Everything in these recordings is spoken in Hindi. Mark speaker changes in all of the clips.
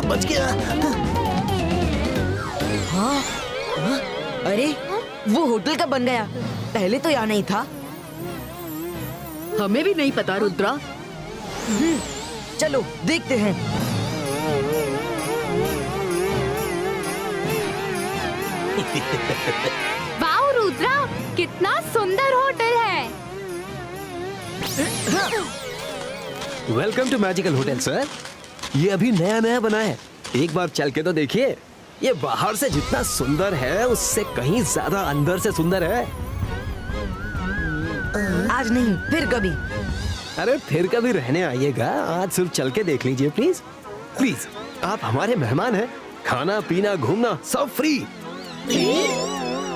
Speaker 1: बच गया।
Speaker 2: हाँ? अरे वो होटल कब बन गया? पहले तो यहाँ नहीं था।
Speaker 3: हमें भी नहीं पता रुद्रा।
Speaker 2: चलो देखते हैं।
Speaker 4: वाओ रुद्रा, कितना सुंदर होटल है।
Speaker 1: Welcome to magical hotel sir. ये अभी नया नया बना है, एक बार चल के तो देखिए। ये बाहर से जितना सुंदर है उससे कहीं ज्यादा अंदर से सुंदर है।
Speaker 2: आज नहीं, फिर कभी।
Speaker 1: अरे फिर कभी रहने आइएगा, आज सिर्फ चल के देख लीजिए प्लीज। प्लीज, आप हमारे मेहमान हैं। खाना पीना घूमना सब फ्री।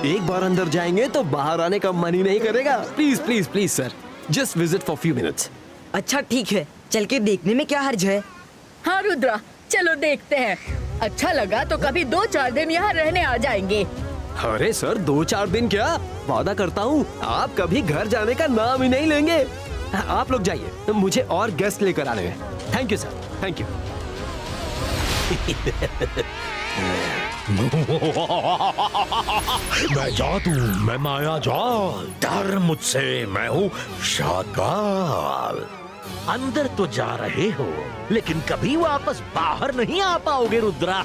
Speaker 1: एक बार अंदर जाएंगे तो बाहर आने का मन ही नहीं करेगा। Please please please sir, just visit for few minutes.
Speaker 2: अच्छा ठीक है, चल के देखने में क्या हर्ज है।
Speaker 3: हाँ रुद्रा, चलो देखते हैं। अच्छा लगा तो कभी 2-4 दिन यहाँ रहने आ जाएंगे।
Speaker 1: अरे सर 2-4 दिन क्या, वादा करता हूँ आप कभी घर जाने का नाम ही नहीं लेंगे। आप लोग जाइए, मुझे और गेस्ट लेकर आने हैं। Thank you sir, thank you.
Speaker 5: मैं जादू, मैं माया जाल, डर मुझसे, मैं हूँ शाकाल। अंदर तो जा रहे हो लेकिन कभी वापस बाहर नहीं आ पाओगे रुद्रा।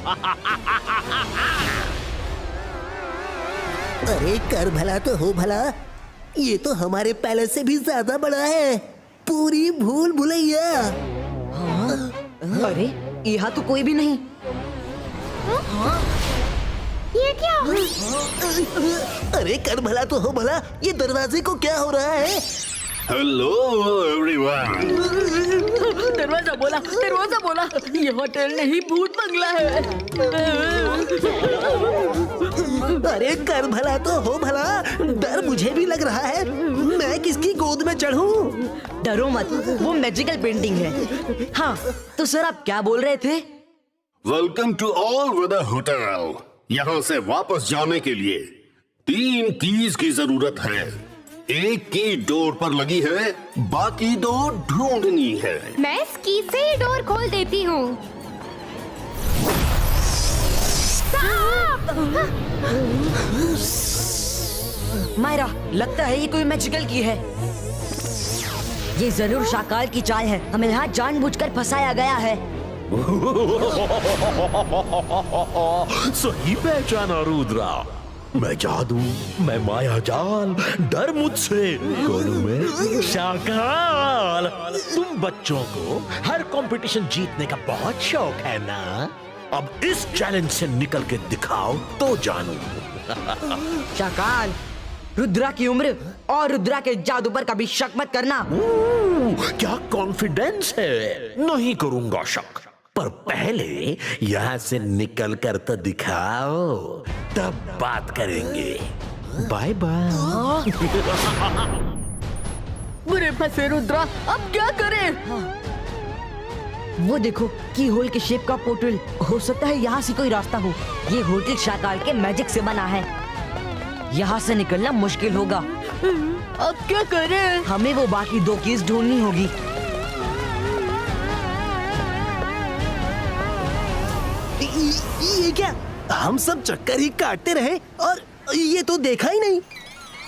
Speaker 6: अरे कर भला तो हो भला, ये तो हमारे पैलेस से भी ज्यादा बड़ा है। पूरी भूल भुलैया।
Speaker 2: अरे यहाँ तो कोई भी नहीं।
Speaker 4: ये क्या?
Speaker 6: अरे कर भला तो हो भला, ये दरवाजे को क्या हो रहा है?
Speaker 5: Hello everyone.
Speaker 3: दरवाजा बोला, दरवाजा बोला। ये होटल नहीं, भूत बंगला है।
Speaker 6: अरे कर भला तो हो भला, डर मुझे भी लग रहा है। मैं किसकी गोद में चढ़ूं?
Speaker 2: डरो मत, वो मैजिकल पेंटिंग है। हाँ तो सर आप क्या बोल रहे थे?
Speaker 5: Welcome to all weather hotel. यहाँ से वापस जाने के लिए 3 कीज की जरूरत है। एक की डोर पर लगी है, बाकी 2 ढूंढनी है।
Speaker 4: मैं इस की से ही डोर खोल देती हूँ।
Speaker 2: मायरा, लगता है ये कोई मैजिकल की है। ये जरूर शाकाल की चाल है, हमें यहाँ जानबूझकर फंसाया गया है।
Speaker 5: सही पहचाना रुद्रा। मैं जादू, मैं माया जाल, डर मुझसे, कौन हूं मैं? शाकाल। तुम बच्चों को हर कंपटीशन जीतने का बहुत शौक है ना? अब इस चैलेंज से निकल के दिखाओ तो जानू।
Speaker 2: शाकाल, रुद्रा की उम्र और रुद्रा के जादू पर कभी शक मत करना।
Speaker 5: क्या कॉन्फिडेंस है? नहीं करूंगा शक, पर पहले यहाँ से निकल कर तो दिखाओ, तब बात करेंगे। Bye bye.
Speaker 3: बुरे फंसे रुद्रा, अब क्या करें?
Speaker 2: वो देखो, की होल के शेप का पोर्टल। हो सकता है यहाँ से कोई रास्ता हो। ये होटल शाकाल के मैजिक से बना है, यहाँ से निकलना मुश्किल होगा।
Speaker 3: अब क्या करें?
Speaker 2: हमें वो बाकी 2 कीज ढूंढनी होगी।
Speaker 6: ये क्या, हम सब चक्कर ही काटते रहे और ये तो देखा ही नहीं।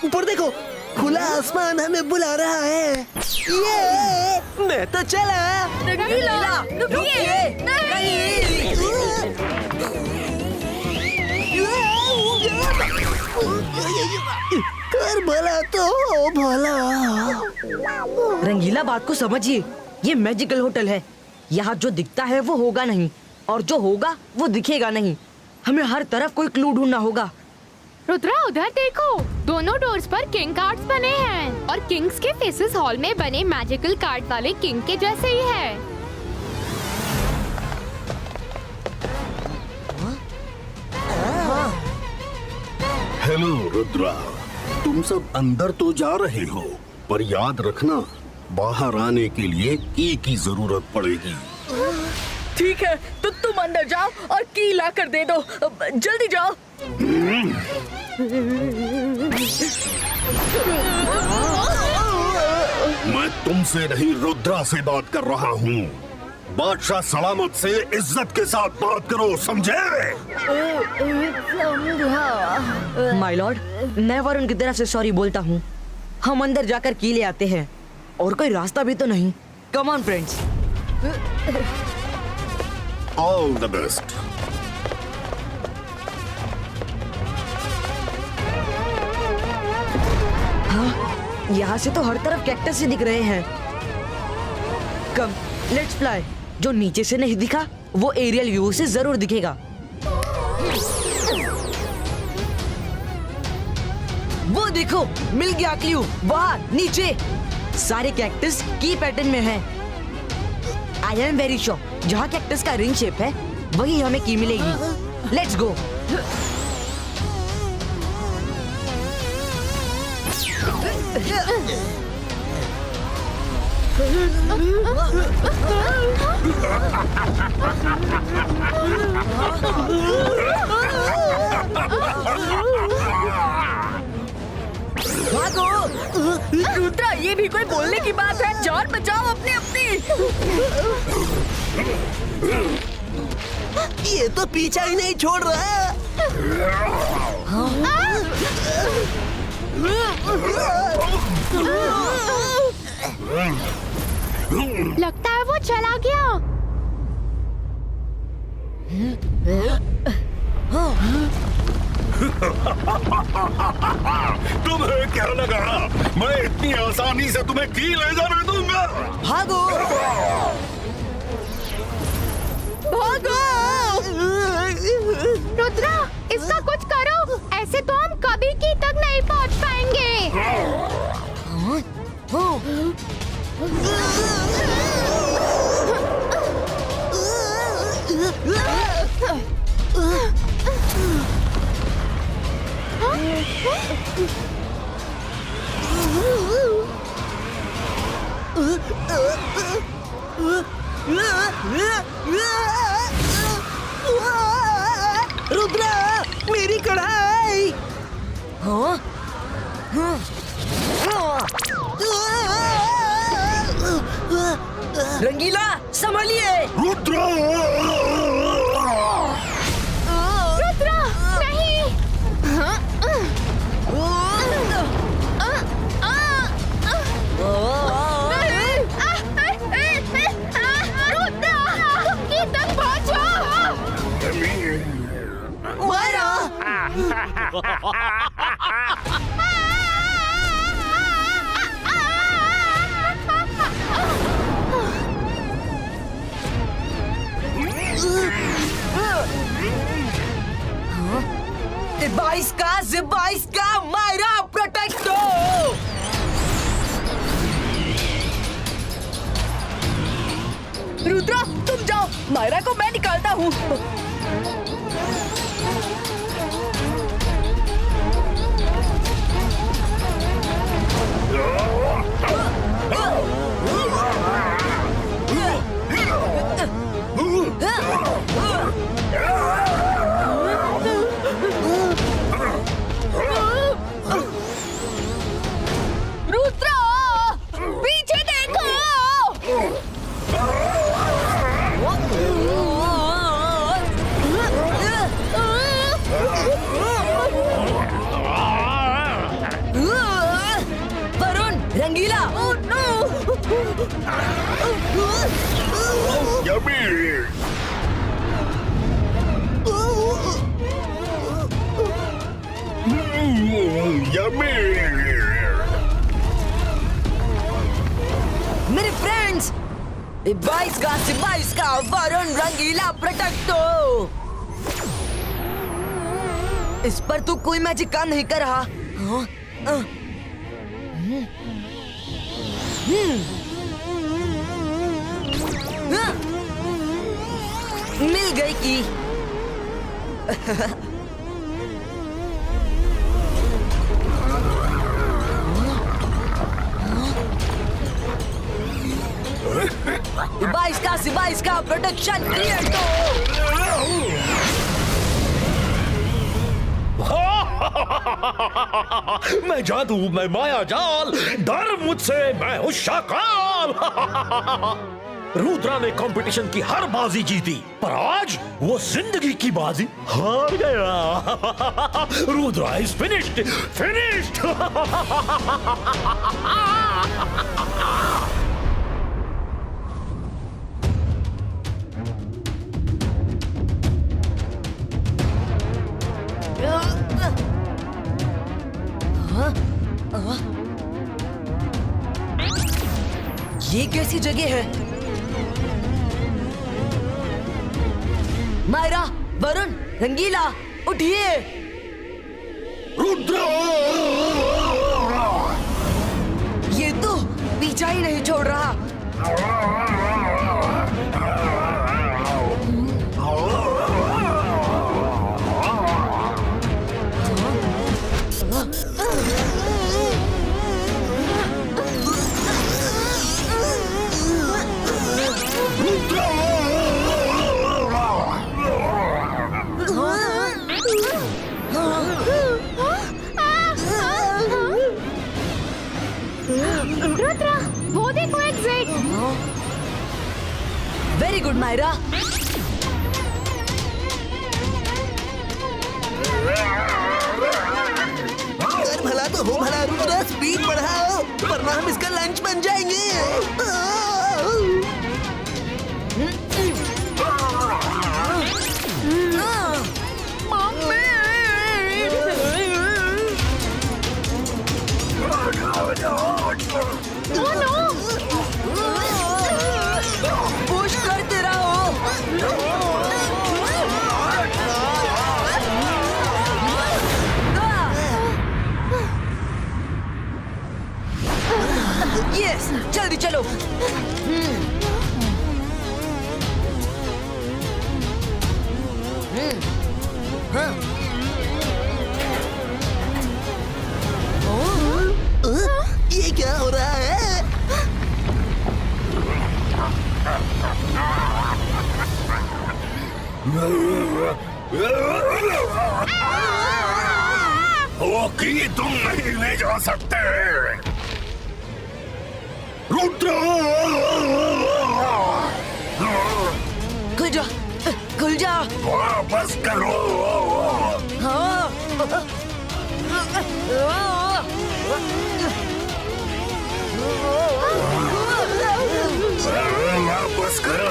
Speaker 6: ऊपर देखो, खुला आसमान हमें बुला रहा है। ये मैं तो चला।
Speaker 3: रंगीला, रुकिए।
Speaker 6: कर भला तो हो भला।
Speaker 2: रंगीला, बात को समझिए, ये मैजिकल होटल है। यहाँ जो दिखता है वो होगा नहीं, और जो होगा वो दिखेगा नहीं। हमें हर तरफ कोई क्लू ढूंढना होगा।
Speaker 4: रुद्रा उधर देखो, दोनों डोर्स पर किंग कार्ड्स बने हैं और किंग्स के फेसेस हॉल में बने मैजिकल कार्ड वाले किंग के जैसे ही है।
Speaker 5: हेलो रुद्रा, तुम सब अंदर तो जा रहे हो, पर याद रखना बाहर आने के लिए की जरूरत पड़ेगी।
Speaker 3: ठीक है, तो तुम अंदर जाओ और की ला कर दे दो। जल्दी जाओ।
Speaker 7: मैं तुमसे नहीं रुद्रा से बात कर रहा हूँ। बादशाह सलामत से इज्जत के साथ बात करो, समझे?
Speaker 2: माय लॉर्ड, मैं वरुण की तरफ से सॉरी बोलता हूँ। हम अंदर जाकर की ले आते हैं, और कोई रास्ता भी तो नहीं। Come on friends.
Speaker 7: All the best.
Speaker 2: यहाँ से तो हर तरफ कैक्टस ही दिख रहे हैं। कम, लेट्स फ्लाई। जो नीचे से नहीं दिखा वो एरियल व्यू से जरूर दिखेगा। वो देखो, मिल गया क्लू। वहाँ नीचे सारे कैक्टस की पैटर्न में हैं। आई एम वेरी श्योर जहाँ कैक्टस का रिंग शेप है वही हमें की मिलेगी। Let's go.
Speaker 3: रुद्रा, ये भी कोई बोलने की बात है? जान बचाओ अपनी अपनी।
Speaker 6: ये तो पीछा ही नहीं छोड़ रहा।
Speaker 4: लगता है वो चला गया।
Speaker 7: तुम्हें क्या लगा मैं इतनी आसानी से तुम्हें की ले जाने दूंगा?
Speaker 2: भागो भागो।
Speaker 4: रुद्रा, इसका कुछ करो, ऐसे तो हम कभी की तक नहीं पहुंच पाएंगे।
Speaker 6: रुद्रा, मेरी कढ़ाई।
Speaker 2: रंगीला, संभालिए।
Speaker 7: रुद्रा!
Speaker 4: रुद्रा, नहीं। रुद्रा, की तक पहुंचो।
Speaker 2: बाईस का मायरा प्रोटेक्टो।
Speaker 3: रुद्रा, तुम जाओ, मायरा को मैं निकालता हूँ। रुद्रा, पीछे देखो।
Speaker 2: वरुण, रंगीला। मेरे फ्रेंड्स, 22 का वरुण रंगीला प्रोटेक्टो। इस पर तो कोई मैजिक काम नहीं कर रहा। मिल गई की। बाईस का प्रोटेक्शन क्रिएट।
Speaker 5: मैं जादू, मैं माया जाल, डर मुझसे, मैं हूँ शाकाल। रुद्रा ने कंपटीशन की हर बाजी जीती, पर आज वो जिंदगी की बाजी हार गया। Rudra is finished, finished.
Speaker 2: ये कैसी जगह है? मायरा, वरुण, रंगीला, उठिए।
Speaker 7: रुद्र!
Speaker 2: ये तो पीछा ही नहीं छोड़ रहा।
Speaker 4: रुद्रा, वो देखो एग्जिट।
Speaker 2: Very good Myra.
Speaker 6: अगर भला तो हो भला रुद्रा, स्पीड बढ़ाओ वरना हम इसका लंच बन जाएंगे।
Speaker 2: पुश करते रहो। यस, जल्दी चलो।
Speaker 6: ये क्या हो रहा है?
Speaker 7: ओके, तुम नहीं ले जा सकते। रुद्र!
Speaker 2: खुल जा, खुल जा।
Speaker 7: वापस करो।
Speaker 2: हाँ।
Speaker 7: वापस करो।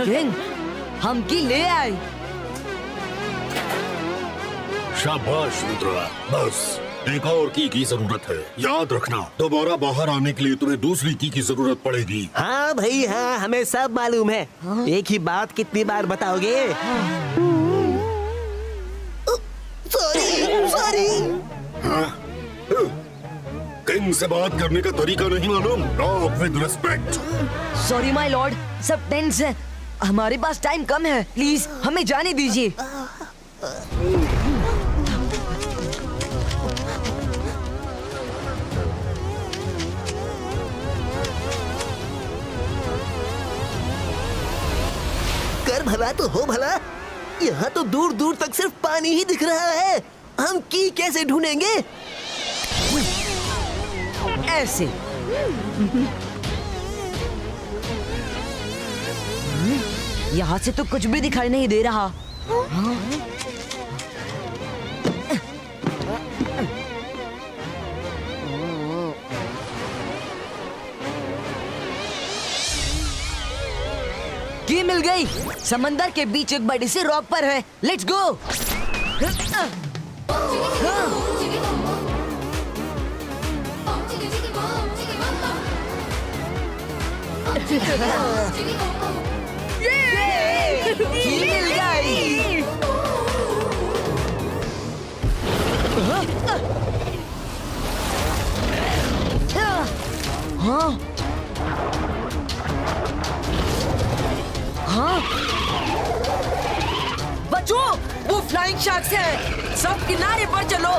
Speaker 2: किंग, हम की ले आए।
Speaker 7: शाबाश रुद्रा, बस एक और की जरूरत है। याद रखना, दोबारा बाहर आने के लिए तुम्हें दूसरी की जरूरत पड़ेगी।
Speaker 6: हाँ भाई हाँ, हमें सब मालूम है। एक ही बात कितनी बार बताओगे? Sorry sorry.
Speaker 7: किंग से बात करने का तरीका नहीं मालूम? Talk with respect.
Speaker 2: Sorry my Lord, सब टेंस है। हमारे पास टाइम कम है, प्लीज हमें जाने दीजिए।
Speaker 6: कर भला तो हो भला, यहाँ तो दूर दूर तक सिर्फ पानी ही दिख रहा है। हम की कैसे ढूंढेंगे?
Speaker 2: ऐसे। यहाँ से तो कुछ भी दिखाई नहीं दे रहा। की मिल गई। समंदर के बीच एक बड़ी सी रॉक पर है। Let's go. की मिल गई। हाँ हाँ फ्लाइंग शार्क्स हैं। सब किनारे पर चलो।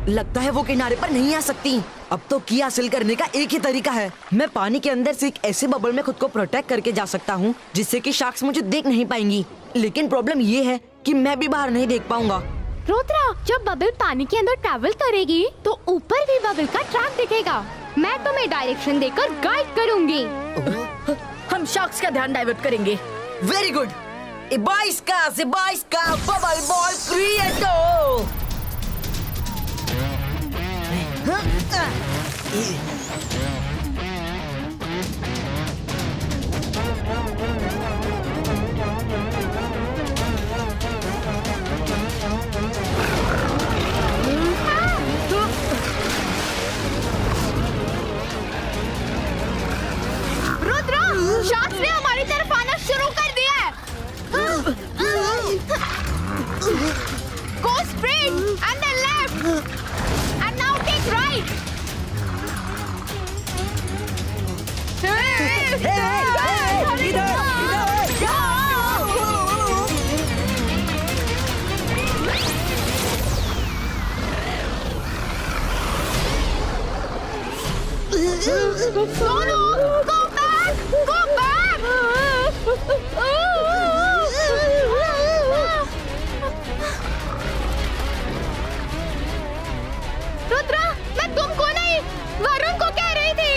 Speaker 2: लगता है वो किनारे पर नहीं आ सकती। अब तो की हासिल करने का एक ही तरीका है। मैं पानी के अंदर से एक ऐसे बबल में खुद को प्रोटेक्ट करके जा सकता हूँ जिससे कि शार्क्स मुझे देख नहीं पाएंगी। लेकिन प्रॉब्लम ये है कि मैं भी बाहर नहीं देख पाऊंगा।
Speaker 4: रुद्रा, जब बबल पानी के अंदर ट्रैवल करेगी तो ऊपर भी बबल का ट्रैक दिखेगा। मैं तुम्हें डायरेक्शन देकर गाइड करूंगी।
Speaker 3: हम शार्क्स का ध्यान डाइवर्ट करेंगे।
Speaker 2: Very good. इबाइस्का बबल बॉल क्रिएटो।
Speaker 4: रुद्रा, शार्क्स ने हमारी तरफ आना शुरू कर दिया है। Go straight and then left and now take right. No, go back, go back. Rudra, मैं तुमको नहीं, वरुण को कह रही थी।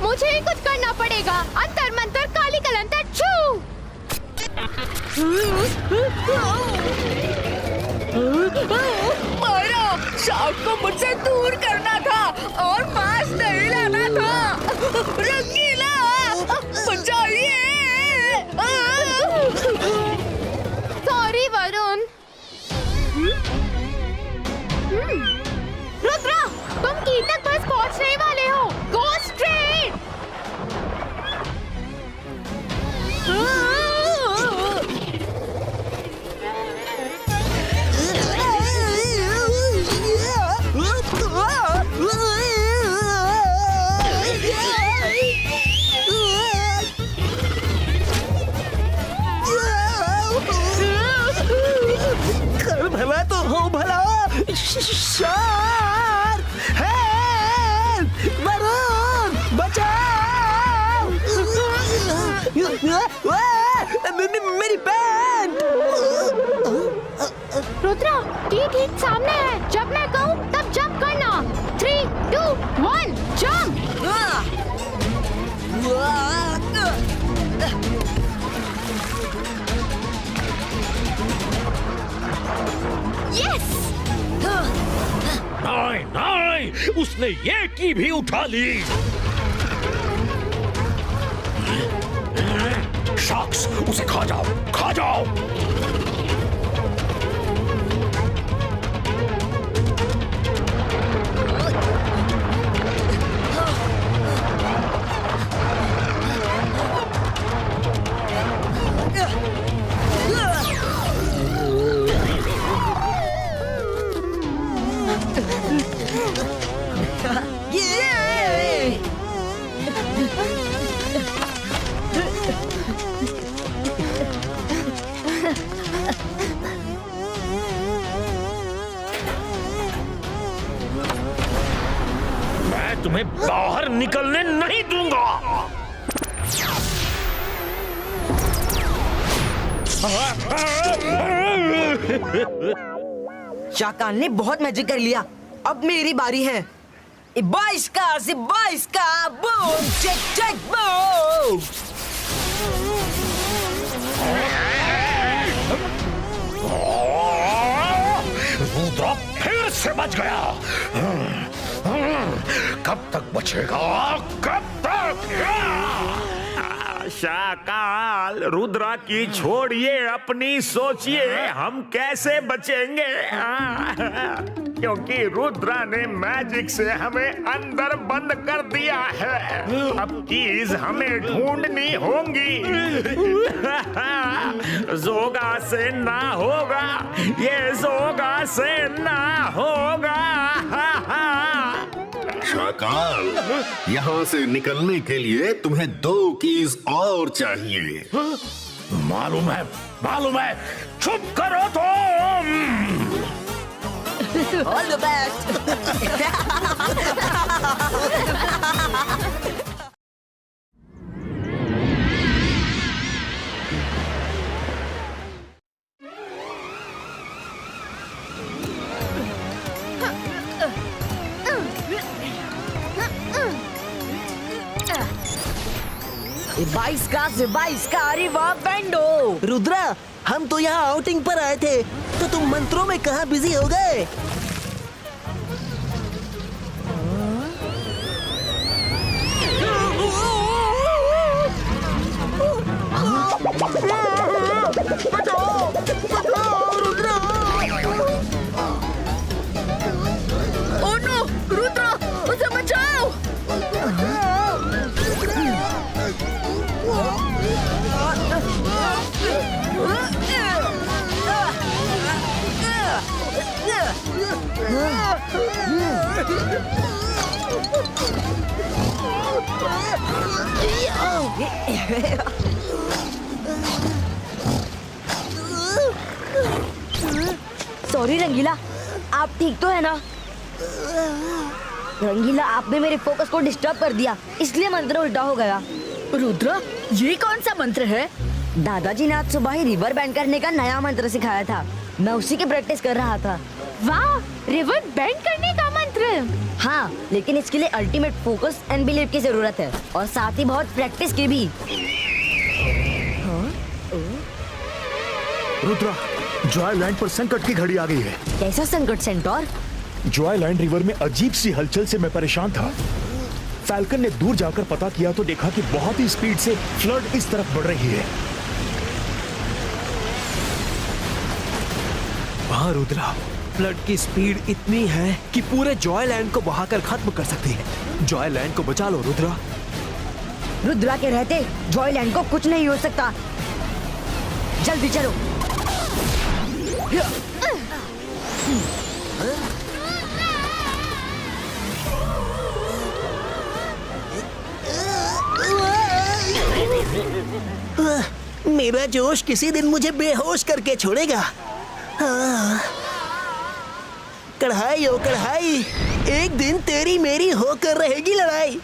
Speaker 4: मुझे ही कुछ करना पड़ेगा। अंतर मंतर काली कलंतर छू।
Speaker 3: मायरा, शार्क को मुझसे दूर करना था और पास नहीं लाना था। रंगीला, बचाइए।
Speaker 4: सॉरी वरुण। रुद्रा, तुम की तक बस पहुंचने वाले हो। Go straight.
Speaker 6: भला तो हो भला। शार, हेल्प, वरुण, बचाओ। मेरी पैंट।
Speaker 4: रुद्रा, ये ठीक सामने है। जब मैं कहूँ तब जंप करना। 3, 2, 1, जंप। यस।
Speaker 5: नहीं नहीं, उसने ये की भी उठा ली। शार्क्स, उसे खा जाओ, खा जाओ। मैं तुम्हें बाहर निकलने नहीं दूंगा।
Speaker 2: शाकाल ने बहुत मैजिक कर लिया। अब मेरी बारी है। इबाइस्का, boom, check check boom.
Speaker 5: Rudra फिर से बच गया। कब तक बचेगा, कब तक?
Speaker 8: शाकाल, रुद्रा की छोड़िए, अपनी सोचिए, हम कैसे बचेंगे? क्योंकि रुद्रा ने मैजिक से हमें अंदर बंद कर दिया है। अब कीज हमें ढूंढनी होंगी। जोगा से ना होगा, ये जोगा से ना होगा।
Speaker 7: शाकाल, यहाँ से निकलने के लिए तुम्हें 2 कीज और चाहिए।
Speaker 5: मालूम है। चुप करो तुम।
Speaker 2: All the best. बाईस का अरे वाह बैंडो।
Speaker 6: रुद्रा, हम तो यहाँ आउटिंग पर आए थे, तो तुम मंत्रों में कहाँ बिजी हो गए?
Speaker 3: ओह नो, रुद्रा, उसे बचाओ।
Speaker 2: सॉरी रंगीला, आप ठीक तो है ना? रंगीला, आपने मेरे फोकस को डिस्टर्ब कर दिया, इसलिए मंत्र उल्टा हो गया।
Speaker 3: रुद्रा, ये कौन सा मंत्र है?
Speaker 2: दादाजी ने आज सुबह ही रिवर बैंड करने का नया मंत्र सिखाया था, मैं उसी की प्रैक्टिस कर रहा था।
Speaker 4: वाह, रिवर बेंड करने का मंत्र।
Speaker 2: हाँ, लेकिन इसके लिए अल्टीमेट फोकस एंड बिलीव की जरूरत है, और साथ ही बहुत प्रैक्टिस की भी।
Speaker 9: रुद्रा, जॉयलैंड पर संकट की घड़ी आ गई है।
Speaker 2: कैसा संकट सेंटोर?
Speaker 9: जॉयलैंड रिवर में अजीब सी हलचल से मैं परेशान था। फैल्कन ने दूर जाकर पता किया तो देखा कि बहुत ही स्पीड से फ्लड इस तरफ बढ़ रही है।
Speaker 1: वाह रुद्रा, फ्लड की स्पीड इतनी है कि पूरे जॉयलैंड को बहाकर खत्म कर सकती है। जॉयलैंड को बचा लो रुद्रा।
Speaker 2: रुद्रा के रहते जॉयलैंड को कुछ नहीं हो सकता। जल्दी चलो।
Speaker 6: मेरा जोश किसी दिन मुझे बेहोश करके छोड़ेगा। कढ़ाई ओ कढ़ाई, एक दिन तेरी मेरी होकर रहेगी लड़ाई।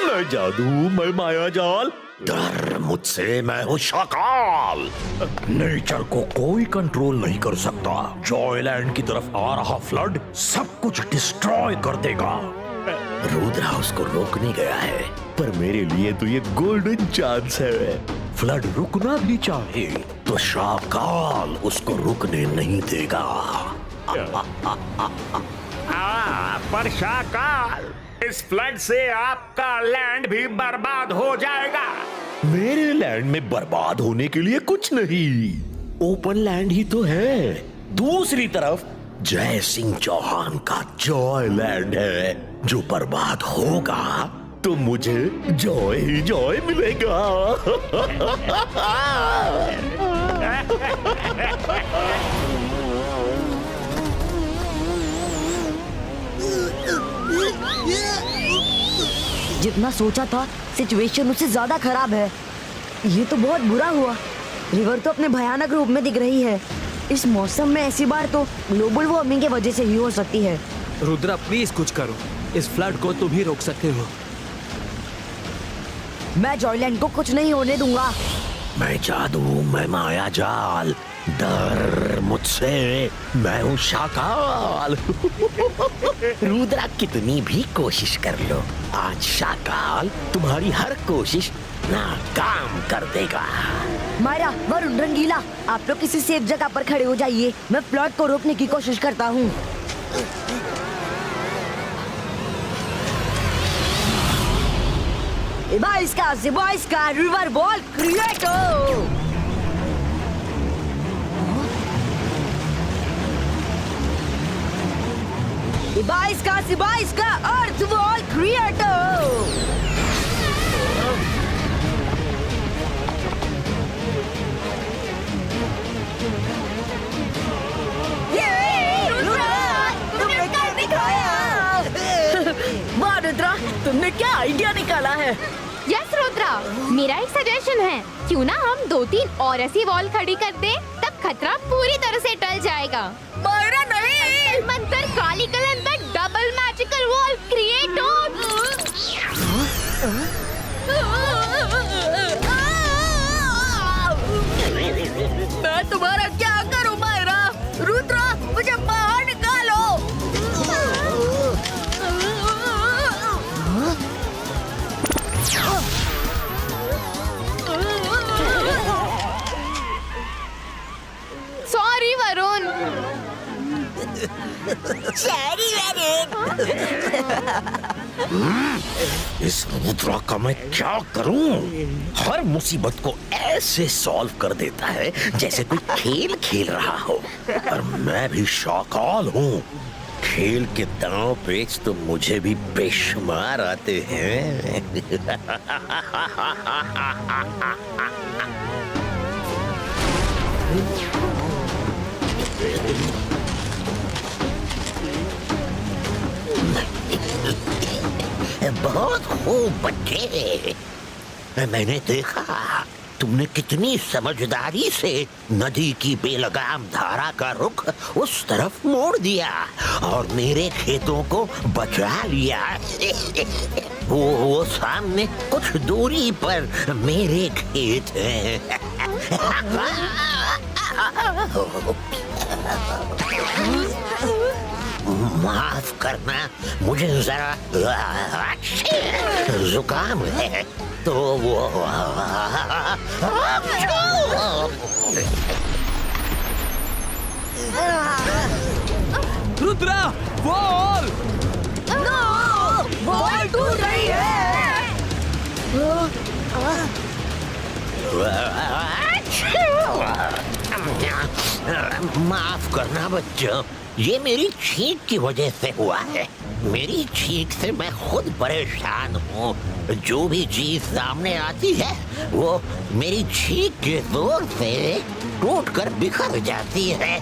Speaker 5: मैं जादू, मैं माया जाल, डर मुझसे, मैं हूँ शाकाल। नेचर को कोई कंट्रोल नहीं कर सकता। जॉयलैंड की तरफ आ रहा फ्लड सब कुछ डिस्ट्रॉय कर देगा। रुद्रा उसको रोकने गया है, पर मेरे लिए तो ये गोल्डन चांस है। फ्लड रुकना भी चाहे तो शाकाल उसको रुकने नहीं देगा।
Speaker 8: पर शाकाल, इस फ्लड से आपका लैंड भी बर्बाद हो जाएगा।
Speaker 5: मेरे लैंड में बर्बाद होने के लिए कुछ नहीं, ओपन लैंड ही तो है। दूसरी तरफ जय सिंह चौहान का जॉय लैंड है, जो बर्बाद होगा तो मुझे जॉय ही जॉय मिलेगा।
Speaker 2: जितना सोचा था सिचुएशन उससे ज्यादा खराब है। ये तो बहुत बुरा हुआ। रिवर तो अपने भयानक रूप में दिख रही है। इस मौसम में ऐसी बार तो ग्लोबल वार्मिंग की वजह से ही हो सकती है।
Speaker 1: रुद्रा प्लीज कुछ करो, इस फ्लड को तुम ही रोक सकते हो।
Speaker 2: मैं जॉयलैंड को कुछ नहीं होने दूंगा।
Speaker 5: मैं जादू, मैं माया जाल, डर मुझसे, मैं हूँ शाकाल। रुद्रा कितनी भी कोशिश कर लो, आज शाकाल तुम्हारी हर कोशिश नाकाम कर देगा।
Speaker 2: माया, वरुण, रंगीला, आप लोग किसी सेफ जगह पर खड़े हो जाइए। मैं फ्लड को रोकने की कोशिश करता हूँ। Ibaiska, Zibaiska, River Ball Creator! Ibaiska, Zibaiska, Earth Ball Creator! वाह रुद्रा, तुमने क्या आइडिया निकाला है?
Speaker 4: यस रुद्रा, मेरा एक सजेशन है, क्यों ना हम 2-3 और ऐसी वॉल खड़ी कर दे, तब खतरा पूरी तरह से टल जाएगा।
Speaker 3: मायरा नहीं,
Speaker 4: मंत्र काली कलंदर डबल मैजिकल वॉल क्रिएट हो।
Speaker 3: मैं तुम्हारा क्या करूं मायरा? रुद्रा, मुझे बाहर निकालो।
Speaker 4: सॉरी वरुण।
Speaker 5: इस रुद्रा का मैं क्या करूं? हर मुसीबत को ऐसे सॉल्व कर देता है जैसे कोई खेल खेल रहा हो। और मैं भी शाकाल हूँ। खेल के दांव पेच तो मुझे भी बेशुमार आते हैं। बहुत खूब बच्चे, मैंने देखा तुमने कितनी समझदारी से नदी की बेलगाम धारा का रुख उस तरफ मोड़ दिया और मेरे खेतों को बचा लिया। वो सामने कुछ दूरी पर मेरे खेत हैं। माफ करना, मुझे जरा जुकाम है तो वो
Speaker 1: रुद्रा, बॉल!
Speaker 2: बॉल टूट रही है।
Speaker 5: माफ करना बच्चों, ये मेरी छींक की वजह से हुआ है। मेरी छींक से मैं खुद परेशान हूँ। जो भी चीज सामने आती है वो मेरी छींक के जोर से टूटकर बिखर जाती है।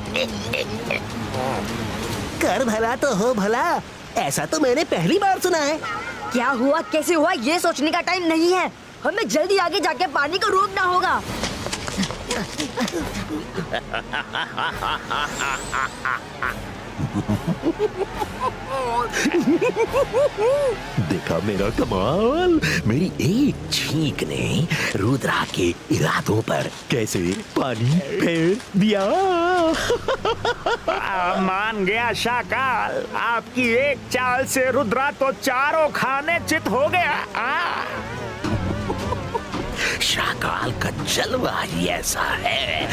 Speaker 6: कर भला तो हो भला, ऐसा तो मैंने पहली बार सुना है।
Speaker 2: क्या हुआ, कैसे हुआ, ये सोचने का टाइम नहीं है। हमें जल्दी आगे जाके पानी को रोकना होगा।
Speaker 5: देखा मेरा कमाल, मेरी एक छींक ने रुद्रा के इरादों पर कैसे पानी फेर दिया।
Speaker 8: मान गया शाकाल, आपकी एक चाल से रुद्रा तो चारों खाने चित हो गया।
Speaker 5: शाकाल का जलवा ही ऐसा है।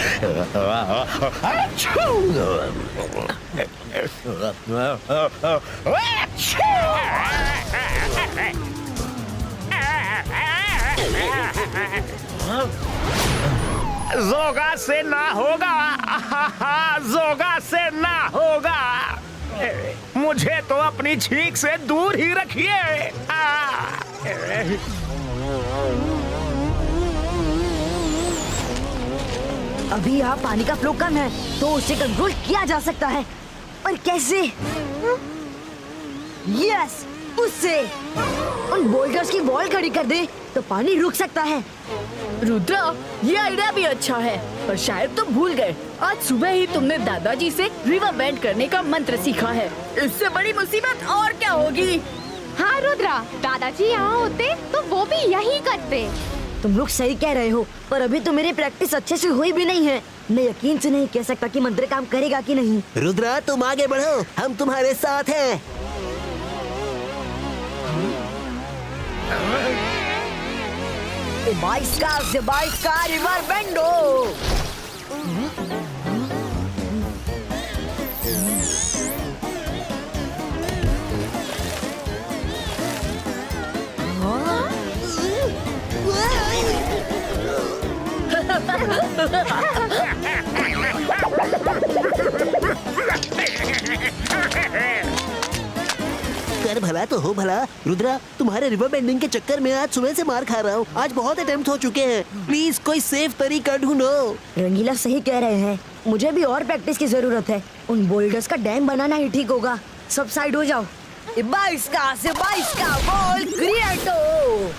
Speaker 8: जोगा से ना होगा, जोगा से ना होगा। मुझे तो अपनी छींक से दूर ही रखिए।
Speaker 2: अभी यहाँ पानी का फ्लो कम है तो उसे कंट्रोल किया जा सकता है। और कैसे? यस, उससे उन बोल्डर्स की वॉल खड़ी कर दे तो पानी रुक सकता है।
Speaker 3: रुद्रा, ये आइडिया भी अच्छा है, पर शायद तुम भूल गए, आज सुबह ही तुमने दादाजी से रिवर बेंड करने का मंत्र सीखा है। इससे बड़ी मुसीबत और क्या होगी?
Speaker 4: हाँ रुद्रा, दादाजी यहाँ होते तो वो भी यही करते।
Speaker 2: तुम लोग सही कह रहे हो, पर अभी तो मेरी प्रैक्टिस अच्छे से हुई भी नहीं है। मैं यकीन से नहीं कह सकता कि मंत्र काम करेगा कि नहीं।
Speaker 6: रुद्रा, तुम आगे बढ़ो, हम तुम्हारे साथ हैं।
Speaker 2: Ibaiska, River Bendo!
Speaker 6: कर भला तो हो भला। रुद्रा, तुम्हारे रिवर बेंडिंग के चक्कर में आज सुबह से मार खा रहा हूँ। आज बहुत अटेम्प्ट हो चुके हैं। प्लीज कोई सेफ तरीका ढूंढो।
Speaker 2: रंगीला सही कह रहे हैं, मुझे भी और प्रैक्टिस की जरूरत है। उन बोल्डर्स का डैम बनाना ही ठीक होगा। सब साइड हो जाओ। 22 का बॉल क्रिएटो।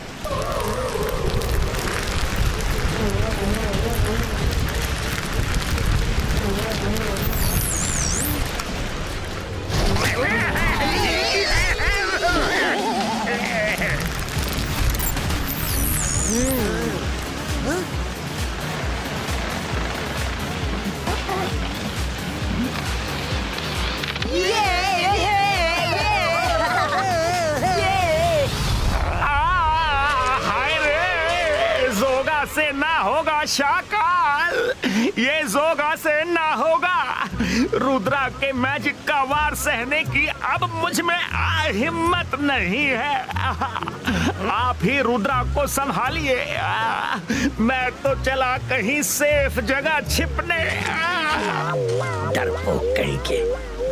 Speaker 8: हाय रे, जोगा से ना होगा शाकाल, ये जोगा से ना होगा। रुद्रा के मैजिक का वार सहने की अब मुझ में हिम्मत नहीं है। आप ही रुद्रा को संभालिए। मैं तो चला कहीं सेफ जगह छिपने।
Speaker 5: डरपोक कहीं के,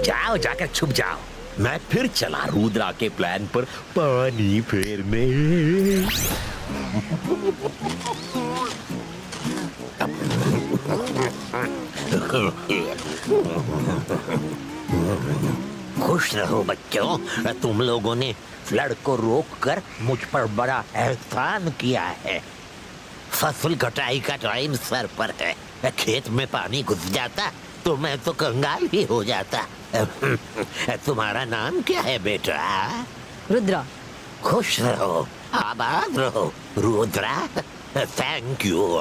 Speaker 5: जाओ जाकर छुप जाओ। मैं फिर चला रुद्रा के प्लान पर पानी फेरने। खुश रहो बच्चों, तुम लोगों ने फ्लड को रोककर मुझ पर बड़ा एहसान किया है। फसल कटाई का टाइम सर पर है। खेत में पानी घुस जाता तो मैं तो कंगाल ही हो जाता। तुम्हारा नाम क्या है बेटा?
Speaker 2: रुद्रा।
Speaker 5: खुश रहो, आबाद रहो रुद्रा। Thank you.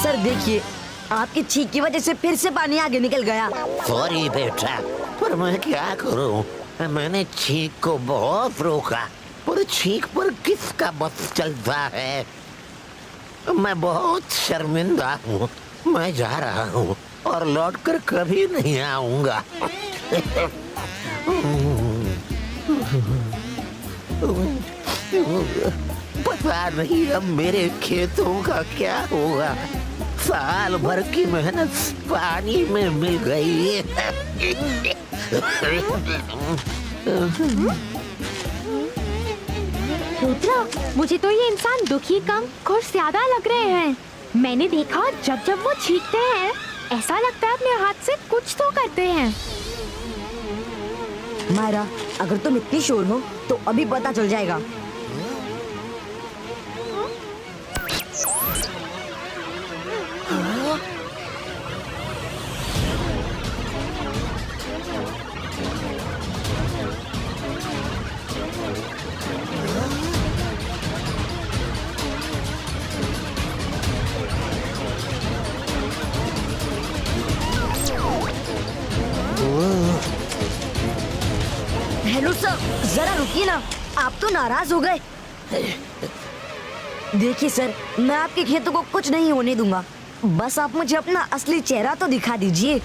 Speaker 2: सर देखिए, आपकी छींक की वजह से फिर से पानी आगे निकल गया।
Speaker 5: सॉरी बेटा, पर मैं क्या करूं? मैंने छींक को बहुत रोका, पर छींक पर किसका बस चलता है। मैं बहुत शर्मिंदा हूँ। मैं जा रहा हूँ और लौटकर कभी नहीं आऊंगा। पता नहीं अब मेरे खेतों का क्या होगा। साल भर की मेहनत पानी में मिल गई।
Speaker 4: रुद्रा, मुझे तो ये इंसान दुखी कम खुश ज्यादा लग रहे हैं। मैंने देखा जब जब वो छींकते हैं ऐसा लगता है अपने हाथ से कुछ तो करते हैं।
Speaker 2: मायरा, अगर तुम इतनी शोर हो तो अभी पता चल जाएगा। हेलो सर, जरा रुकिए ना। आप तो नाराज हो गए। देखिए सर, मैं आपके खेतों को कुछ नहीं होने दूंगा। बस आप मुझे अपना असली चेहरा तो दिखा दीजिए।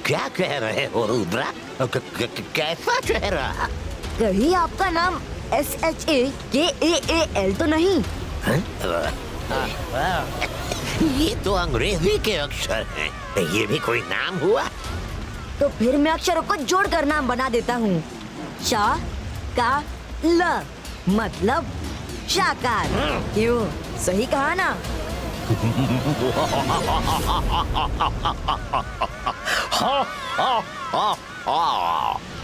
Speaker 5: क्या कह रहे हो रुद्रा? कैसा चेहरा?
Speaker 2: कहीं आपका नाम SHAKAAL तो नहीं?
Speaker 5: ये तो अंग्रेजी के अक्षर हैं। ये भी कोई नाम हुआ?
Speaker 2: तो फिर मैं अक्षरों को जोड़कर नाम बना देता हूँ। शा का ल मतलब शाकार। क्यों, सही कहा ना?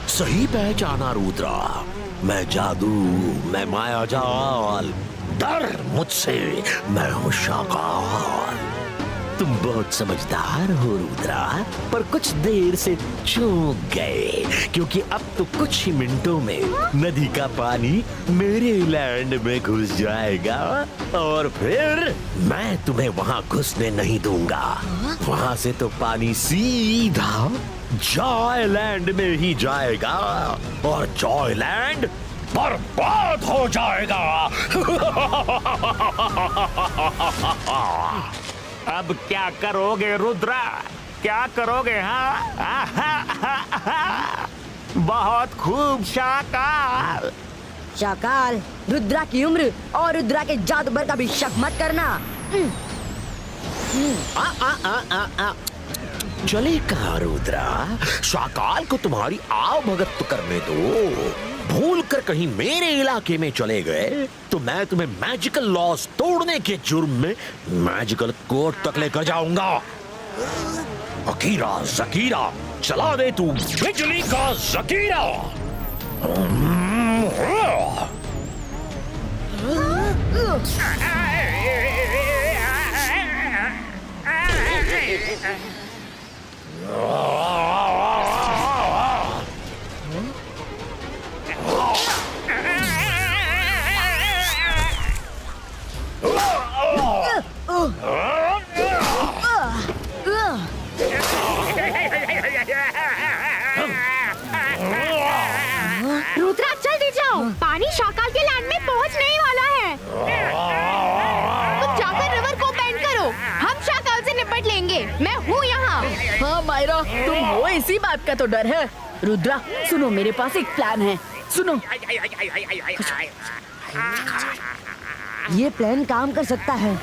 Speaker 5: सही पहचाना रुद्रा। मैं जादू, मैं माया जाल, डर मुझसे, मैं हूँ शाकाल। तुम बहुत समझदार हो रुद्रा, पर कुछ देर से चूक गए, क्योंकि अब तो कुछ ही मिनटों में नदी का पानी मेरे लैंड में घुस जाएगा और फिर मैं तुम्हें वहां घुसने नहीं दूंगा। वहां से तो पानी सीधा जॉयलैंड में ही जाएगा और जॉयलैंड बर्बाद हो जाएगा।
Speaker 8: अब क्या करोगे रुद्रा, क्या करोगे? बहुत खूब शाकाल।
Speaker 2: शाकाल, रुद्रा की उम्र और रुद्रा के जादू पर का भी शक मत करना।
Speaker 5: चले कहा रुद्रा, शाकाल को तुम्हारी आओ भगत तो करने दो। भूल कर कहीं मेरे इलाके में चले गए तो मैं तुम्हें मैजिकल लॉस तोड़ने के जुर्म में मैजिकल कोर्ट तक लेकर जाऊंगा। अकीरा जकीरा चला दे तू बिजली का जकीरा।
Speaker 4: रुद्रा जल्दी जाओ, पानी शाकाल के लैंड में पहुंचने ही वाला है। तुम जाकर रिवर को बेंड करो, हम शाकाल से निपट लेंगे। मैं हूँ यहाँ।
Speaker 3: हाँ मायरा, तुम हो इसी बात का तो डर है। रुद्रा सुनो, मेरे पास एक प्लान है, सुनो।
Speaker 2: ये प्लान काम कर सकता है।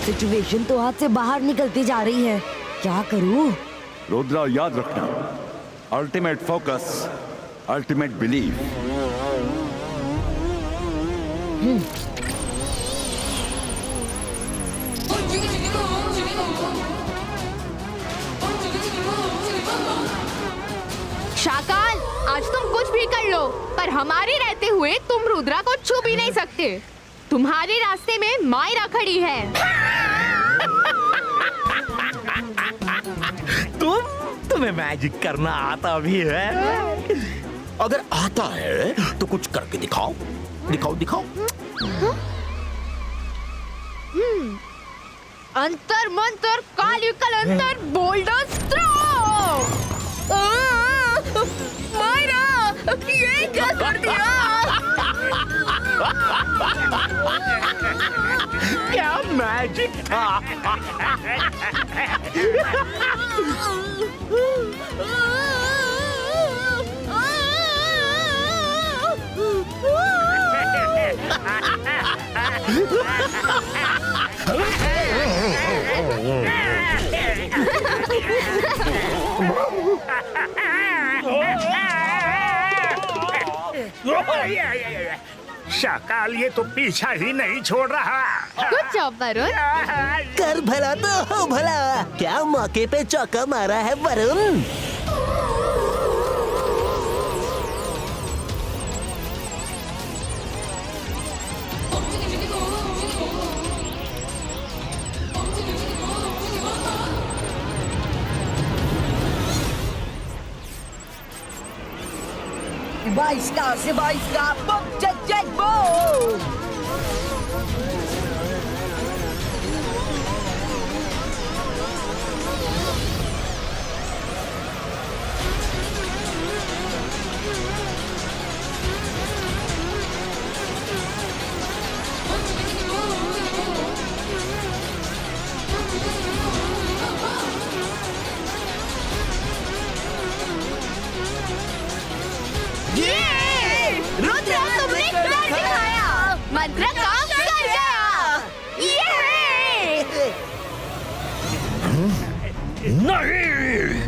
Speaker 2: सिचुएशन तो हाथ से बाहर निकलती जा रही है, क्या करूं?
Speaker 10: रुद्रा याद रखना, ultimate focus, ultimate believe.
Speaker 4: Shakaal, आज तुम कुछ भी कर लो, पर हमारे रहते हुए तुम रुद्रा को छू भी नहीं सकते। तुम्हारे रास्ते में मायरा खड़ी है।
Speaker 5: तुम्हें मैजिक करना आता भी है? अगर आता है तो कुछ करके दिखाओ, दिखाओ दिखाओ।
Speaker 4: अंतर मंतर कालिकल अंतर बोल्डर स्ट्रोक। मायरा, ये क्या कर दिया?
Speaker 5: क्या मैजिक था?
Speaker 8: शाकाल ये तो पीछा ही नहीं छोड़ रहा।
Speaker 4: Good job Varun.
Speaker 6: कर भला तो हो भला, क्या मौके पे चौका मारा है वरुण।
Speaker 2: बाईस का बुक जज बो।
Speaker 4: रुद्रा, तुमने कर दिखाया। मंत्र काम कर गया।
Speaker 5: नहीं,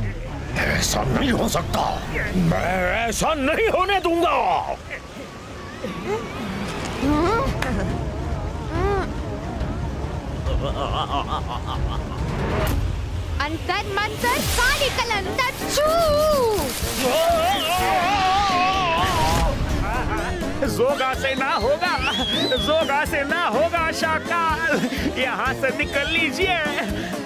Speaker 5: ऐसा नहीं हो सकता। मैं ऐसा नहीं होने दूंगा।
Speaker 4: अंतर मंतर काली कलंदर छू।
Speaker 8: जोगा से ना होगा, जोगा से ना होगा शाकाल, यहाँ से निकल लीजिए।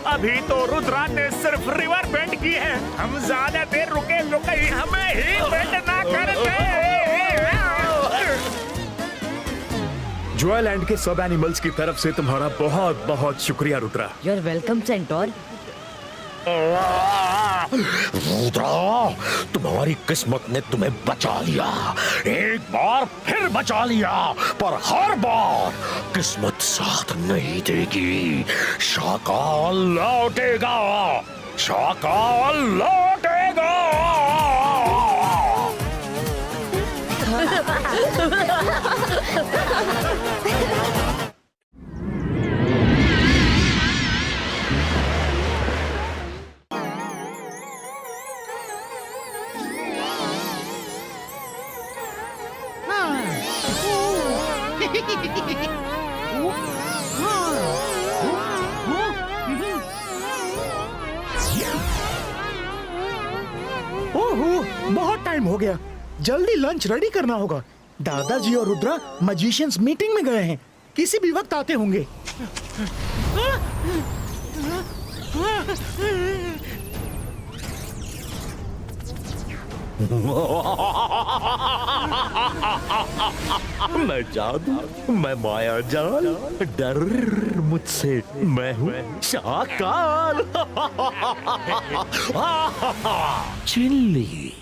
Speaker 8: अभी तो रुद्रा ने सिर्फ रिवर बेंड की है, हम ज्यादा देर रुके तो कहीं हमें ही बेंड ना कर दे।
Speaker 9: ज्वेल एंड के सब एनिमल्स की तरफ से तुम्हारा बहुत बहुत शुक्रिया Rudra.
Speaker 2: You are welcome Centaur.
Speaker 5: Rudra, तुम्हारी किस्मत ने तुम्हें बचा लिया, एक बार फिर बचा लिया, पर हर बार किस्मत साथ नहीं देगी। शाकाल लौटेगा, शाकाल लौटेगा।
Speaker 9: ओहो, बहुत टाइम हो गया, जल्दी लंच रेडी करना होगा। दादाजी और रुद्रा मैजिशियंस मीटिंग में गए हैं, किसी भी वक्त आते होंगे।
Speaker 5: मैं जादू, मैं माया जाल, डर मुझसे, मैं हूँ शाकाल। चिल्ली,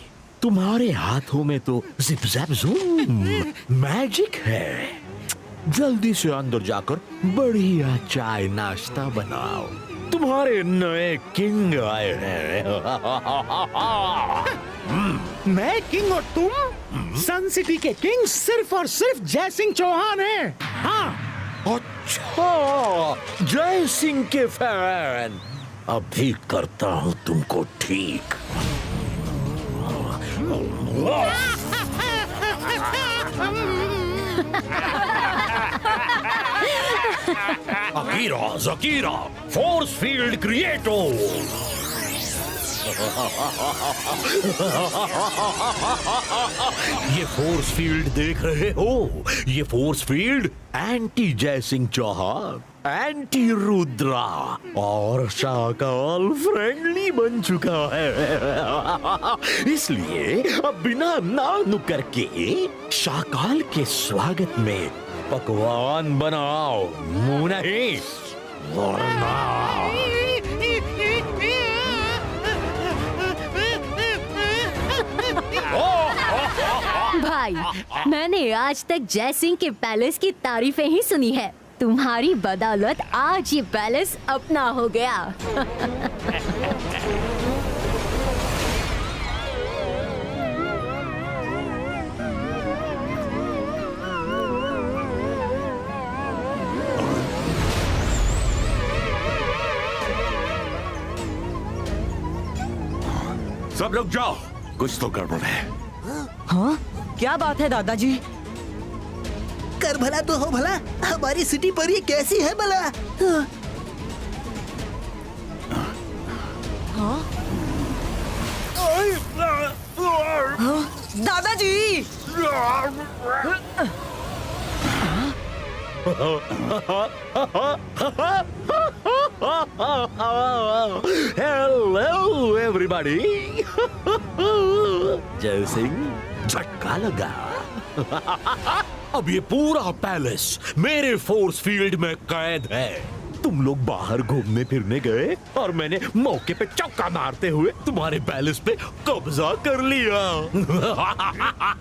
Speaker 5: तुम्हारे हाथों में तो जिप जैप ज़ूम मैजिक है। जल्दी से अंदर जाकर बढ़िया चाय नाश्ता बनाओ, तुम्हारे नए किंग आए हैं।
Speaker 9: मैं किंग और तुम? सन सिटी के किंग सिर्फ और सिर्फ जय सिंह चौहान हैं। हाँ।
Speaker 5: अच्छा, जय सिंह के फैन, अभी करता हूँ तुमको ठीक। अकीरा, जकीरा, फोर्स फील्ड क्रिएटो। ये फोर्स फील्ड देख रहे हो? ये फोर्स फील्ड एंटी जय सिंह चौहान, एंटी रुद्रा और शाकाल फ्रेंडली बन चुका है। इसलिए अब बिना ना नुकर के शाकाल के स्वागत में पकवान बनाओ, मुंह नहीं वरना।
Speaker 11: भाई, मैंने आज तक जय सिंह के पैलेस की तारीफें ही सुनी है। तुम्हारी बदौलत आज ये पैलेस अपना हो गया।
Speaker 10: सब लोग जाओ, कुछ तो गड़बड़ है।
Speaker 2: हाँ, क्या बात है दादाजी?
Speaker 6: कर भला तो हो भला, हमारी सिटी पर ये कैसी है भला?
Speaker 2: हाँ? दादाजी!
Speaker 5: Hello everybody. जय सिंह, झटका लगा। अब ये पूरा पैलेस मेरे फोर्स फील्ड में कैद है। तुम लोग बाहर घूमने फिरने गए और मैंने मौके पे चौका मारते हुए तुम्हारे पैलेस पे कब्जा कर लिया।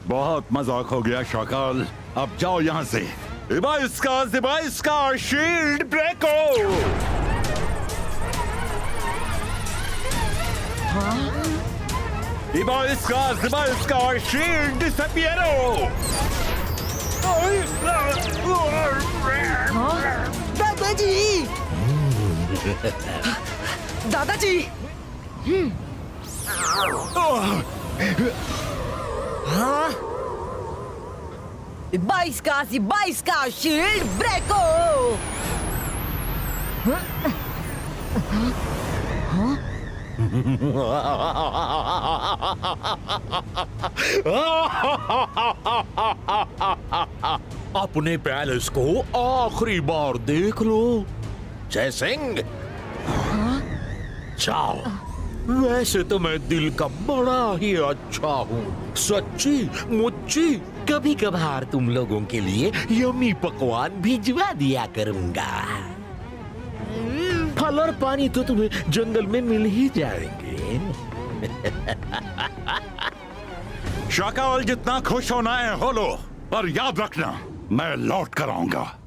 Speaker 10: बहुत मजाक हो गया शाकाल, अब जाओ यहाँ से। इसका
Speaker 5: शील्ड ब्रेको। इसका शील्ड डिसअपियरो।
Speaker 6: दादाजी!
Speaker 2: दादाजी! हाँ 22 का शील्ड ब्रेको।
Speaker 5: अपने पैलेस को आखिरी बार देख लो जय सिंह। जाओ। वैसे तो मैं दिल का बड़ा ही अच्छा हूँ, सच्ची मुच्ची। कभी कभार तुम लोगों के लिए यम्मी पकवान भिजवा दिया करूंगा। फल और पानी तो तुम्हें जंगल में मिल ही जाएंगे।
Speaker 10: शाकाल जितना खुश होना है हो लो, पर याद रखना मैं लौट कर आऊंगा।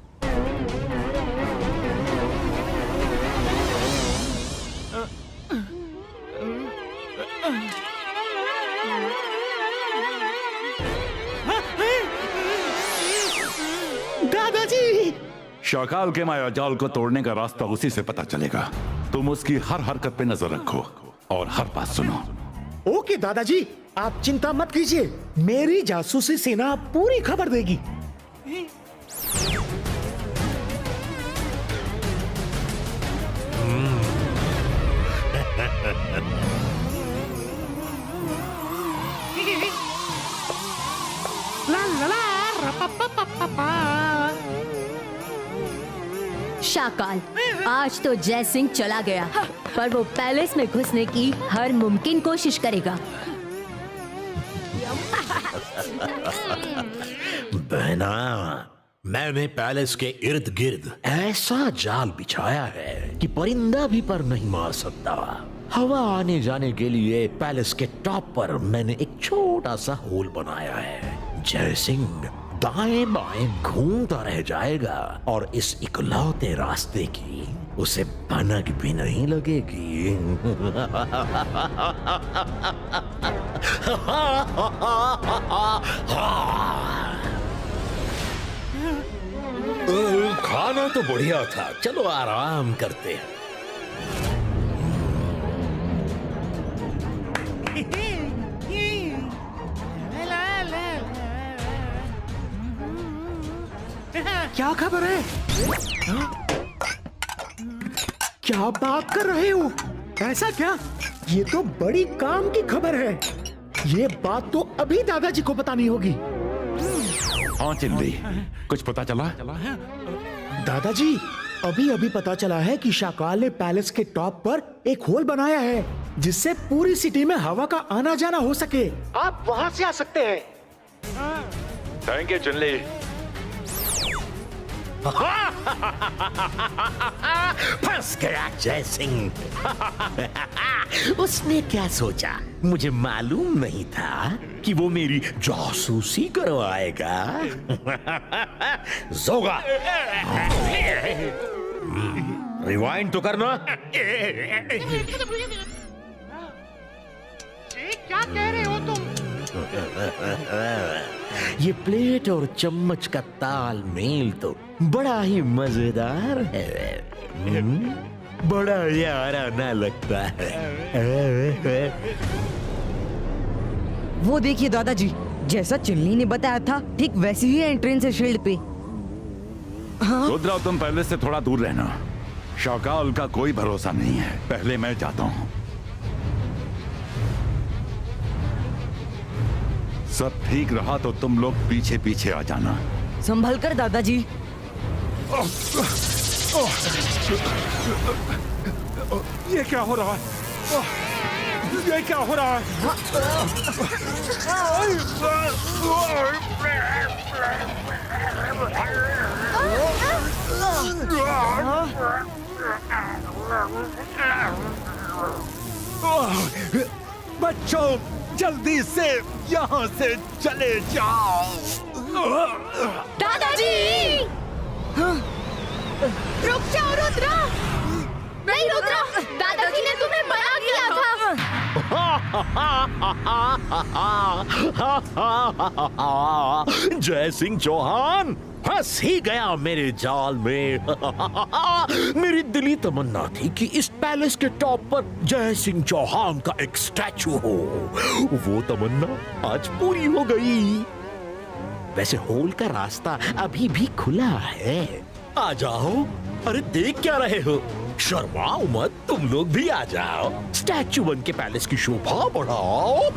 Speaker 6: दादाजी,
Speaker 10: शाकाल के माया जाल को तोड़ने का रास्ता उसी से पता चलेगा। तुम उसकी हर हरकत पे नजर रखो और हर बात सुनो।
Speaker 9: ओके दादाजी, आप चिंता मत कीजिए, मेरी जासूसी सेना पूरी खबर देगी।
Speaker 11: शाकाल, आज तो जय सिंह चला गया, पर वो पैलेस में घुसने की हर मुमकिन कोशिश करेगा।
Speaker 5: बहना, मैंने पैलेस के इर्द गिर्द ऐसा जाल बिछाया है कि परिंदा भी पर नहीं मार सकता। हवा आने जाने के लिए पैलेस के टॉप पर मैंने एक छोटा सा होल बनाया है। जय सिंह दाएं बाएं घूमता रह जाएगा और इस इकलौते रास्ते की उसे भनक भी नहीं लगेगी। खाना तो बढ़िया था, चलो आराम करते हैं।
Speaker 9: क्या खबर है? हाँ? क्या बात कर रहे हो? ऐसा क्या? ये तो बड़ी काम की खबर है। ये बात तो अभी दादाजी को बतानी होगी।
Speaker 10: हाँ चिल्ली, कुछ पता चला?
Speaker 9: दादाजी, अभी अभी पता चला है कि शाकाल ने पैलेस के टॉप पर एक होल बनाया है जिससे पूरी सिटी में हवा का आना जाना हो सके। आप वहां से आ सकते हैं।
Speaker 10: Thank you chilli.
Speaker 5: फंस गया जय सिंह। उसने क्या सोचा? मुझे मालूम नहीं था कि वो मेरी जासूसी करवाएगा। जोगा, रिवाइंड तो करना।
Speaker 6: क्या कह रहे हो तुम?
Speaker 5: ये प्लेट और चम्मच का तालमेल तो बड़ा ही मजेदार है। बड़ा याराना लगता है।
Speaker 2: वो देखिए दादाजी, जैसा चिल्ली ने बताया था ठीक वैसी ही एंट्रेंस है शील्ड पे।
Speaker 10: रुद्रा, तुम पहले से थोड़ा दूर रहना। शाकाल का कोई भरोसा नहीं है। पहले मैं जाता हूँ। सब ठीक रहा तो तुम लोग पीछे पीछे आ जाना।
Speaker 2: संभल कर दादाजी।
Speaker 10: ये क्या हो रहा है? ये क्या हो रहा है?
Speaker 9: बच्चों, जल्दी से यहाँ से चले जाओ।
Speaker 4: दादाजी! रुक जाओ रुद्रा! नहीं रुद्रा, दादाजी ने तुम्हें मना किया था।
Speaker 5: जय सिंह चौहान, फंस ही गया मेरे जाल में। मेरी दिली तमन्ना थी कि इस पैलेस के टॉप पर जय सिंह चौहान का एक स्टैचू हो। वो तमन्ना आज पूरी हो गई। वैसे होल का रास्ता अभी भी खुला है, आ जाओ। अरे देख क्या रहे हो, शर्माओ मत, तुम लोग भी आ जाओ। स्टैचू बन के पैलेस की शोभा बढ़ाओ।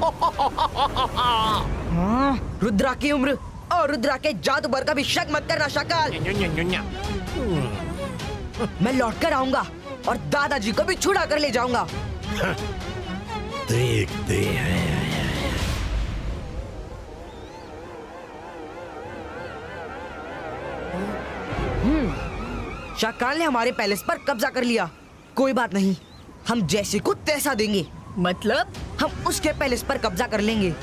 Speaker 2: रुद्रा की उम्र और रुद्रा के जादू पर का भी शक मत करना शाकाल। मैं लौट कर आऊंगा और दादाजी को भी छुड़ा कर ले जाऊंगा।
Speaker 5: देखते हैं।
Speaker 2: शाकाल ने हमारे पैलेस पर कब्जा कर लिया। कोई बात नहीं, हम जैसे को तैसा देंगे।
Speaker 3: मतलब
Speaker 2: हम उसके पैलेस पर कब्जा कर लेंगे।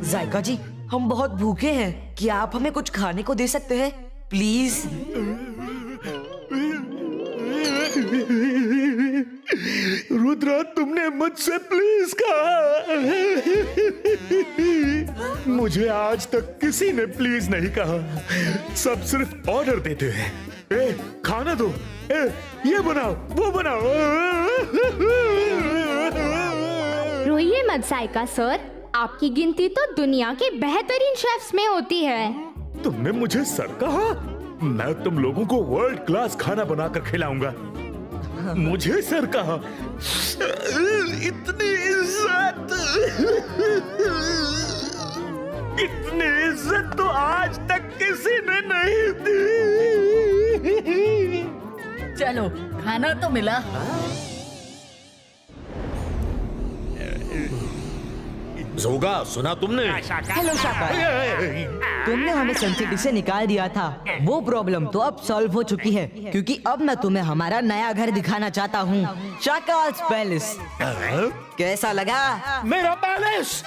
Speaker 2: जायका जी, हम बहुत भूखे हैं। क्या आप हमें कुछ खाने को दे सकते हैं प्लीज?
Speaker 9: रुद्रा, तुमने मुझसे प्लीज कहा। मुझे आज तक किसी ने प्लीज नहीं कहा। सब सिर्फ ऑर्डर देते हैं। ए, खाना दो, ए, ये बनाओ, वो बनाओ।
Speaker 4: रोइए मत जायका सर, आपकी गिनती तो दुनिया के बेहतरीन शेफ्स में होती है।
Speaker 9: तुमने मुझे सर कहा? मैं तुम लोगों को वर्ल्ड क्लास खाना बनाकर खिलाऊंगा। मुझे सर कहा? इतनी इज्जत तो आज तक किसी ने नहीं दी।
Speaker 3: चलो, खाना तो मिला।
Speaker 5: जोगा, सुना तुमने?
Speaker 2: हेलो शाकाल, तुमने हमें सनसिटी से निकाल दिया था। वो प्रॉब्लम तो अब सॉल्व हो चुकी है, क्योंकि अब मैं तुम्हें हमारा नया घर दिखाना चाहता हूँ, शाकाल्स पैलेस। कैसा लगा?
Speaker 5: मेरा पैलेस?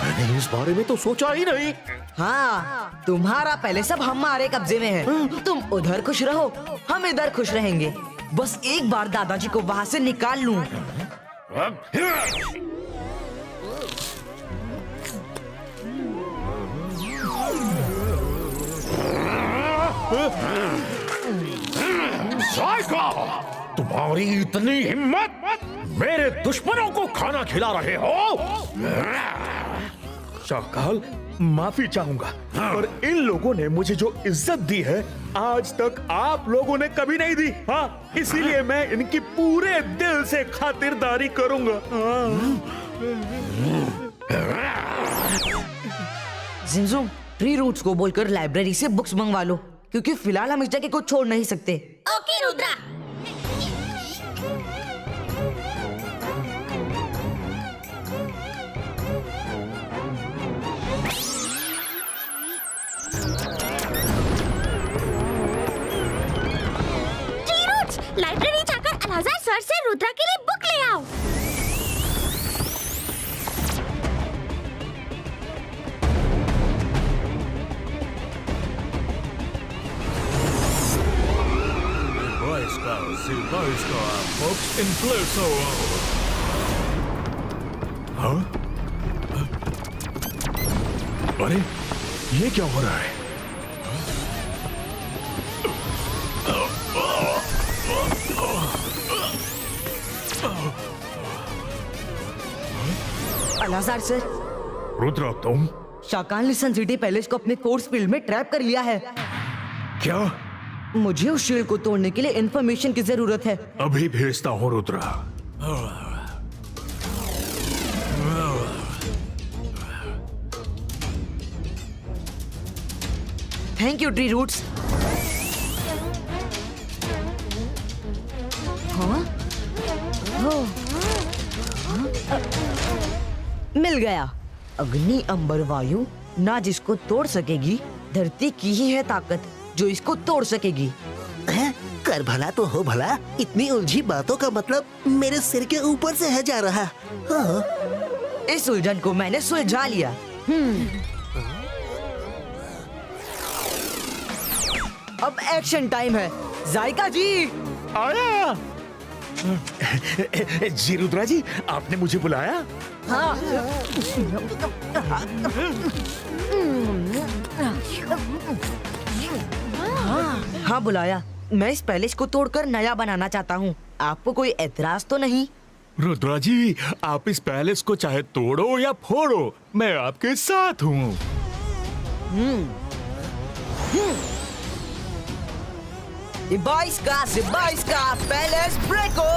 Speaker 5: मैंने इस बारे में तो सोचा ही नहीं।
Speaker 2: हाँ, तुम्हारा पैलेस अब हमारे कब्जे में है। तुम उधर खुश रहो, हम इधर खुश रहेंगे। बस एक बार दादाजी को वहाँ से निकाल लूं।
Speaker 5: जायका, तुम्हारी इतनी हिम्मत, मेरे दुश्मनों को खाना खिला रहे हो?
Speaker 9: शाकाल, माफी चाहूंगा, पर इन लोगों ने मुझे जो इज्जत दी है आज तक आप लोगों ने कभी नहीं दी। हाँ, इसीलिए मैं इनकी पूरे दिल से खातिरदारी करूंगा।
Speaker 2: जिंजुम, ट्री रूट्स को बोलकर लाइब्रेरी से बुक्स मंगवा लो, क्योंकि फिलहाल हम इस जगह को छोड़ नहीं सकते।
Speaker 4: ओके रुद्रा। लाइब्रेरी जाकर अलाज़ा सर से रुद्रा के लिए बुक ले आओ।
Speaker 9: अरे, ये क्या हो रहा है?
Speaker 2: अलाज़ार सर,
Speaker 9: रुद्रा, तुम?
Speaker 2: शाकाल ने सन सिटी पैलेस को अपने फोर्स फील्ड में ट्रैप कर लिया है।
Speaker 9: क्या?
Speaker 2: मुझे उस शील्ड को तोड़ने के लिए इंफॉर्मेशन की जरूरत है।
Speaker 9: अभी भेजता हूँ Rudra.
Speaker 2: Thank you Tree Roots. हाँ? मिल गया। अग्नि अंबर वायु ना जिसको तोड़ सकेगी धरती की ही है ताकत जो इसको तोड़ सकेगी।
Speaker 6: हैं? कर भला तो हो भला, इतनी उलझी बातों का मतलब मेरे सिर के ऊपर से है जा रहा। हाँ।
Speaker 2: इस उलझन को मैंने सुलझा लिया। अब एक्शन टाइम है। जायका जी,
Speaker 8: आया। जी रुद्रा जी, आपने मुझे बुलाया?
Speaker 2: हाँ बुलाया। मैं इस पैलेस को तोड़कर नया बनाना चाहता हूँ। आपको कोई एतराज तो नहीं?
Speaker 8: रुद्रा जी, आप इस पैलेस को चाहे तोड़ो या फोड़ो, मैं आपके साथ हूँ।
Speaker 2: बाईस का पैलेस ब्रेको।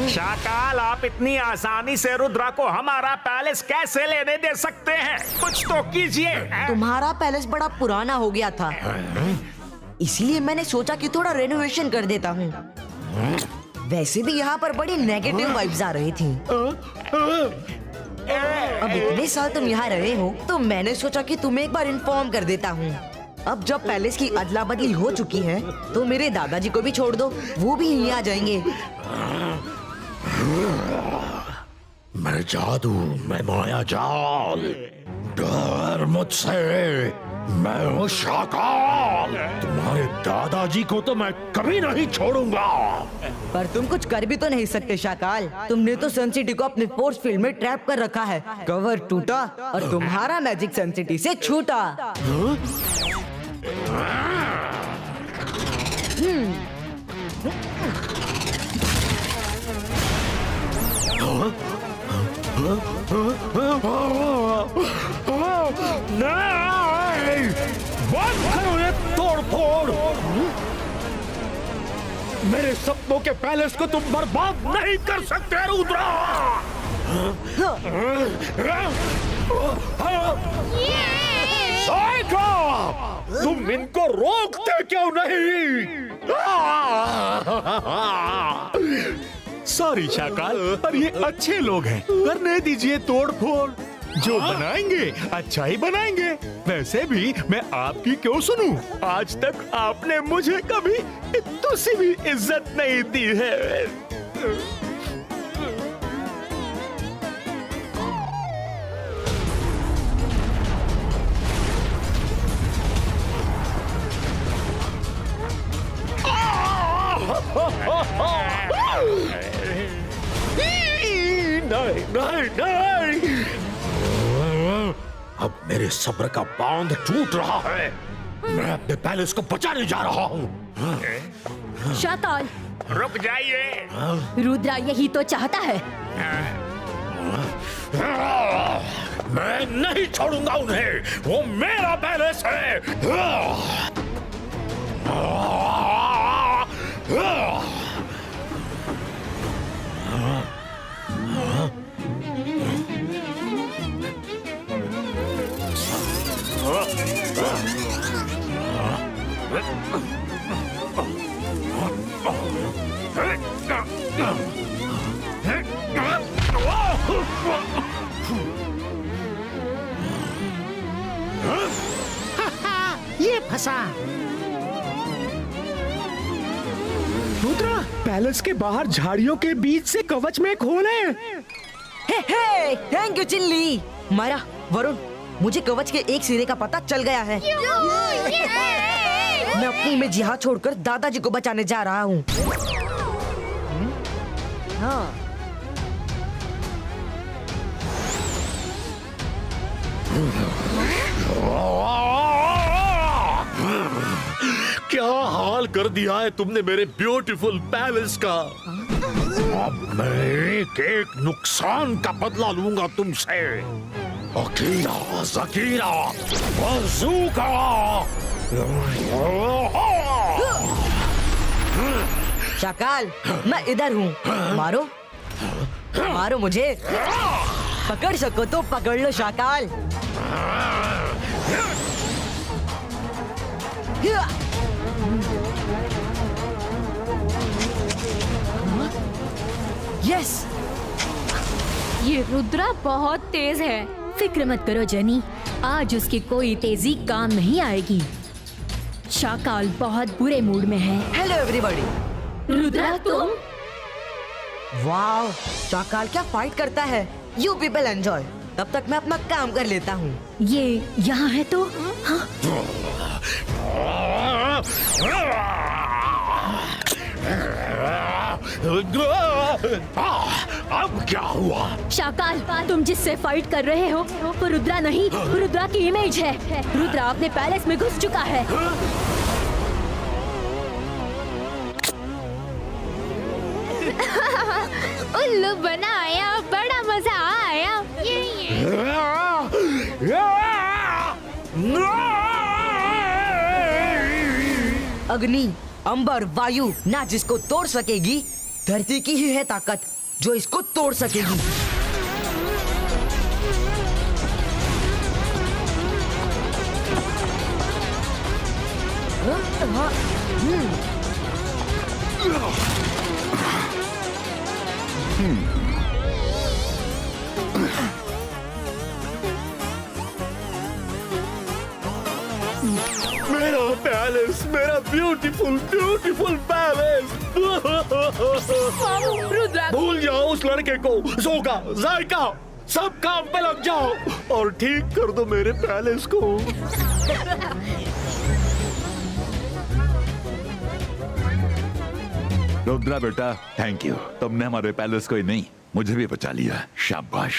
Speaker 8: शाकाल, आप इतनी आसानी से रुद्रा को हमारा पैलेस कैसे लेने दे सकते हैं? कुछ तो कीजिए।
Speaker 2: तुम्हारा पैलेस बड़ा पुराना हो गया था, इसलिए मैंने सोचा कि थोड़ा रेनोवेशन कर देता हूँ। वैसे भी यहाँ पर बड़ी नेगेटिव वाइब्स आ रही थी। अब इतने साल तुम यहाँ रहे हो तो मैंने सोचा कि तुम्हें एक बार इन्फॉर्म कर देता हूँ। अब जब पैलेस की अदला बदली हो चुकी है तो मेरे दादाजी को भी छोड़ दो, वो भी यहीं आ जाएंगे।
Speaker 5: मैं जादू, मैं माया जाल, डर मुझसे, मैं हूँ शाकाल। तुम्हारे दादाजी को तो मैं कभी नहीं छोड़ूंगा।
Speaker 2: पर तुम कुछ कर भी तो नहीं सकते शाकाल। तुमने तो सन सिटी को अपने फोर्स फील्ड में ट्रैप कर रखा है। कवर टूटा और तुम्हारा मैजिक सन सिटी से छूटा।
Speaker 5: नहीं, बंद करो ये तोड़-फोड़। मेरे सपनों के पैलेस को तुम बर्बाद नहीं कर सकते रुद्रा। साइको, तुम इनको रोकते क्यों नहीं?
Speaker 8: सॉरी शाकाल, पर ये अच्छे लोग हैं, करने दीजिए तोड़ फोड़। जो बनाएंगे अच्छा ही बनाएंगे। वैसे भी मैं आपकी क्यों सुनूं? आज तक आपने मुझे कभी इतनी सी भी इज्जत नहीं दी है।
Speaker 5: नहीं नहीं नहीं, अब मेरे सब्र का बांध टूट रहा है। मैं अपने पैलेस को बचाने जा रहा हूँ।
Speaker 11: शाकाल,
Speaker 8: रुक जाइए।
Speaker 11: रुद्रा यही तो चाहता है।
Speaker 5: मैं नहीं छोड़ूंगा उन्हें, वो मेरा पैलेस है।
Speaker 9: ये फंसा। रुद्रा, पैलेस के बाहर झाड़ियों के बीच से कवच में एक होल है।
Speaker 2: हे, थैंक यू चिल्ली। माया, वरुण, मुझे कवच के एक सिरे का पता चल गया है। मैं अपनी इमेज यहाँ छोड़कर दादाजी को बचाने जा रहा हूँ। हाँ।
Speaker 5: क्या हाल कर दिया है तुमने मेरे ब्यूटीफुल पैलेस का। अब मैं एक एक नुकसान का बदला लूंगा तुमसे। Akira, ज़कीरा, bazooka.
Speaker 2: शाकाल, मैं इधर हूँ। मारो, मारो मुझे। पकड़ सको तो पकड़ लो शाकाल।
Speaker 11: ये रुद्रा बहुत तेज है। फिक्र मत करो जेनी, आज उसकी कोई तेजी काम नहीं आएगी। शाकाल बहुत बुरे मूड में है।
Speaker 2: Hello everybody.
Speaker 11: रुद्रा तुम?
Speaker 2: वाओ, शाकाल क्या फाइट करता है। यू पीपल एंजॉय, तब तक मैं अपना काम कर लेता हूँ।
Speaker 11: ये यहाँ है तो? हाँ?
Speaker 5: अब क्या हुआ?
Speaker 11: शाकाल, तुम जिससे फाइट कर रहे हो वो रुद्रा नहीं, रुद्रा की इमेज है। रुद्रा अपने पैलेस में घुस चुका है।
Speaker 4: उल्लू बनाया, बड़ा मजा आया।
Speaker 2: अग्नि, अंबर, वायु ना जिसको तोड़ सकेगी, धरती की ही है ताकत जो इसको तोड़ सकेगी।
Speaker 5: मेरा पैलेस, मेरा ब्यूटीफुल ब्यूटीफुल पैलेस।
Speaker 3: रुद्रा
Speaker 5: भूल जाओ उस लड़के को, जोगा, जायका, सब काम पे लग जाओ और ठीक कर दो मेरे पैलेस को।
Speaker 10: रुद्रा बेटा, थैंक यू। तुमने हमारे पैलेस को ही नहीं, मुझे भी बचा लिया। शाबाश।